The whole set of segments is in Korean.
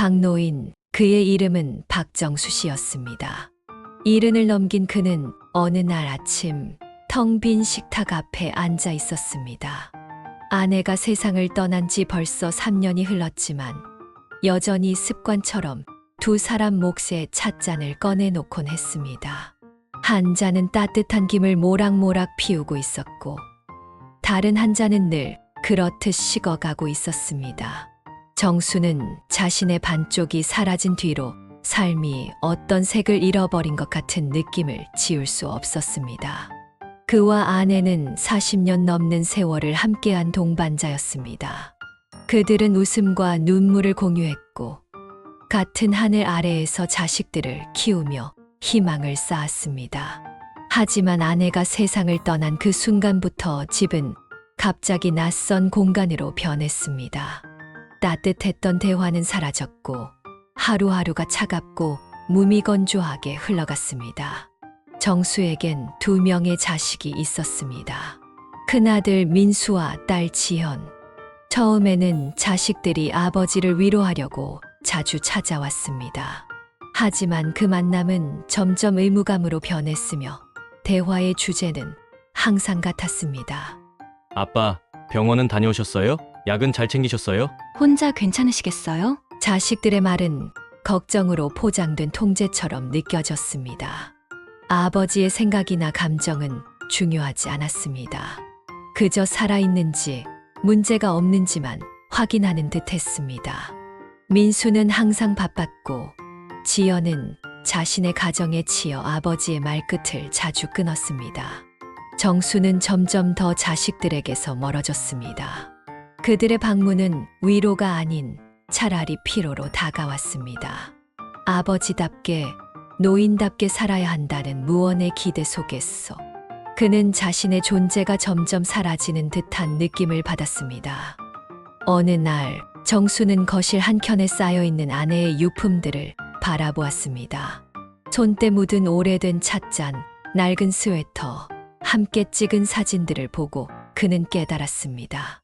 박노인, 그의 이름은 박정수 씨였습니다. 70을 넘긴 그는 어느 날 아침 텅 빈 식탁 앞에 앉아 있었습니다. 아내가 세상을 떠난 지 벌써 3년이 흘렀지만 여전히 습관처럼 두 사람 몫의 찻잔을 꺼내놓곤 했습니다. 한 잔은 따뜻한 김을 모락모락 피우고 있었고 다른 한 잔은 늘 그렇듯 식어가고 있었습니다. 정수는 자신의 반쪽이 사라진 뒤로 삶이 어떤 색을 잃어버린 것 같은 느낌을 지울 수 없었습니다. 그와 아내는 40년 넘는 세월을 함께한 동반자였습니다. 그들은 웃음과 눈물을 공유했고 같은 하늘 아래에서 자식들을 키우며 희망을 쌓았습니다. 하지만 아내가 세상을 떠난 그 순간부터 집은 갑자기 낯선 공간으로 변했습니다. 따뜻했던 대화는 사라졌고 하루하루가 차갑고 무미건조하게 흘러갔습니다. 정수에겐 2명의 자식이 있었습니다. 큰아들 민수와 딸 지현. 처음에는 자식들이 아버지를 위로하려고 자주 찾아왔습니다. 하지만 그 만남은 점점 의무감으로 변했으며 대화의 주제는 항상 같았습니다. 아빠, 병원은 다녀오셨어요? 약은 잘 챙기셨어요? 혼자 괜찮으시겠어요? 자식들의 말은 걱정으로 포장된 통제처럼 느껴졌습니다. 아버지의 생각이나 감정은 중요하지 않았습니다. 그저 살아있는지 문제가 없는지만 확인하는 듯 했습니다. 민수는 항상 바빴고 지연은 자신의 가정에 치여 아버지의 말끝을 자주 끊었습니다. 정수는 점점 더 자식들에게서 멀어졌습니다. 그들의 방문은 위로가 아닌 차라리 피로로 다가왔습니다. 아버지답게 노인답게 살아야 한다는 무언의 기대 속에서 그는 자신의 존재가 점점 사라지는 듯한 느낌을 받았습니다. 어느 날 정수는 거실 한켠에 쌓여있는 아내의 유품들을 바라보았습니다. 손때 묻은 오래된 찻잔, 낡은 스웨터, 함께 찍은 사진들을 보고 그는 깨달았습니다.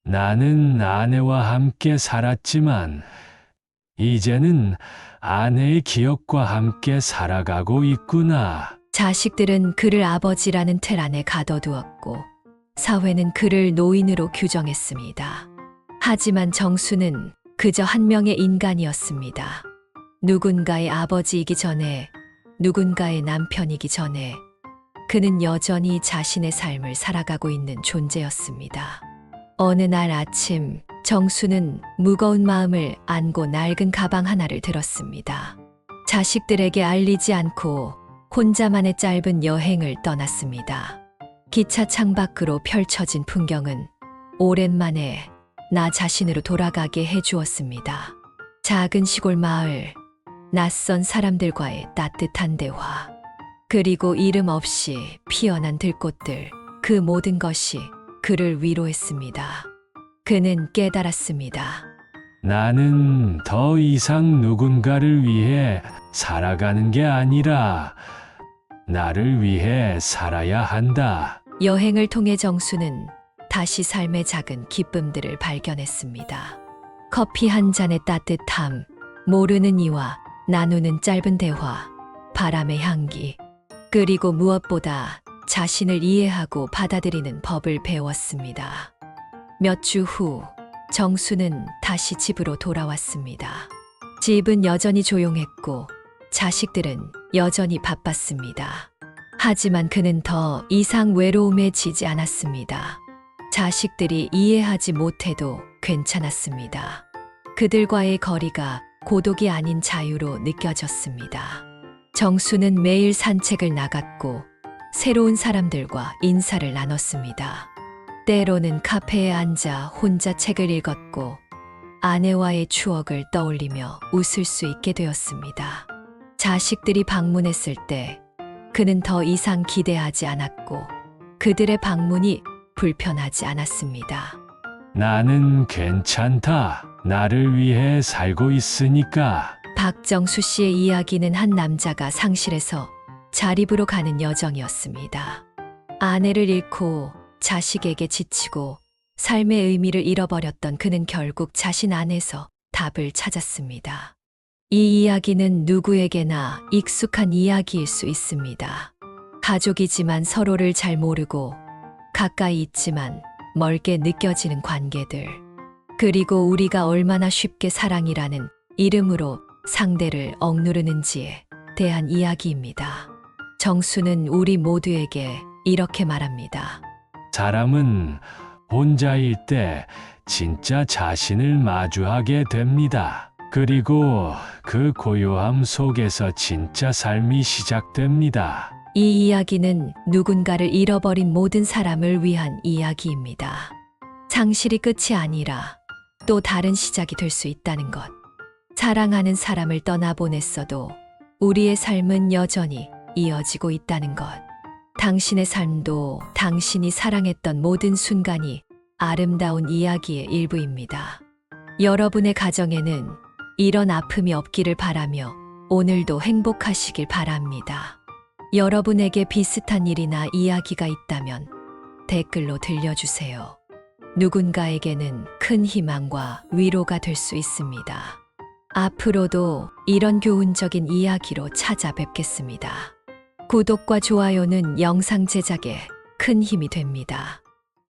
나는 아내와 함께 살았지만 이제는 아내의 기억과 함께 살아가고 있구나. 자식들은 그를 아버지라는 틀 안에 가둬두었고 사회는 그를 노인으로 규정했습니다. 하지만 정수는 그저 한 명의 인간이었습니다. 누군가의 아버지이기 전에, 누군가의 남편이기 전에 그는 여전히 자신의 삶을 살아가고 있는 존재였습니다. 어느 날 아침 정수는 무거운 마음을 안고 낡은 가방 하나를 들었습니다. 자식들에게 알리지 않고 혼자만의 짧은 여행을 떠났습니다. 기차 창밖으로 펼쳐진 풍경은 오랜만에 나 자신으로 돌아가게 해주었습니다. 작은 시골 마을, 낯선 사람들과의 따뜻한 대화, 그리고 이름 없이 피어난 들꽃들, 그 모든 것이 그를 위로했습니다. 그는 깨달았습니다. 나는 더 이상 누군가를 위해 살아가는 게 아니라 나를 위해 살아야 한다. 여행을 통해 정수는 다시 삶의 작은 기쁨들을 발견했습니다. 커피 한 잔의 따뜻함, 모르는 이와 나누는 짧은 대화, 바람의 향기, 그리고 무엇보다 자신을 이해하고 받아들이는 법을 배웠습니다. 몇 주 후 정수는 다시 집으로 돌아왔습니다. 집은 여전히 조용했고 자식들은 여전히 바빴습니다. 하지만 그는 더 이상 외로움에 지지 않았습니다. 자식들이 이해하지 못해도 괜찮았습니다. 그들과의 거리가 고독이 아닌 자유로 느껴졌습니다. 정수는 매일 산책을 나갔고 새로운 사람들과 인사를 나눴습니다. 때로는 카페에 앉아 혼자 책을 읽었고 아내와의 추억을 떠올리며 웃을 수 있게 되었습니다. 자식들이 방문했을 때 그는 더 이상 기대하지 않았고 그들의 방문이 불편하지 않았습니다. 나는 괜찮다. 나를 위해 살고 있으니까. 박정수 씨의 이야기는 한 남자가 상실에서 자립으로 가는 여정이었습니다. 아내를 잃고 자식에게 지치고 삶의 의미를 잃어버렸던 그는 결국 자신 안에서 답을 찾았습니다. 이 이야기는 누구에게나 익숙한 이야기일 수 있습니다. 가족이지만 서로를 잘 모르고 가까이 있지만 멀게 느껴지는 관계들. 그리고 우리가 얼마나 쉽게 사랑이라는 이름으로 상대를 억누르는지에 대한 이야기입니다. 정수는 우리 모두에게 이렇게 말합니다. 사람은 혼자일 때 진짜 자신을 마주하게 됩니다. 그리고 그 고요함 속에서 진짜 삶이 시작됩니다. 이 이야기는 누군가를 잃어버린 모든 사람을 위한 이야기입니다. 상실이 끝이 아니라 또 다른 시작이 될 수 있다는 것. 사랑하는 사람을 떠나보냈어도 우리의 삶은 여전히 이어지고 있다는 것. 당신의 삶도 당신이 사랑했던 모든 순간이 아름다운 이야기의 일부입니다. 여러분의 가정에는 이런 아픔이 없기를 바라며 오늘도 행복하시길 바랍니다. 여러분에게 비슷한 일이나 이야기가 있다면 댓글로 들려주세요. 누군가에게는 큰 희망과 위로가 될 수 있습니다. 앞으로도 이런 교훈적인 이야기로 찾아뵙겠습니다. 구독과 좋아요는 영상 제작에 큰 힘이 됩니다.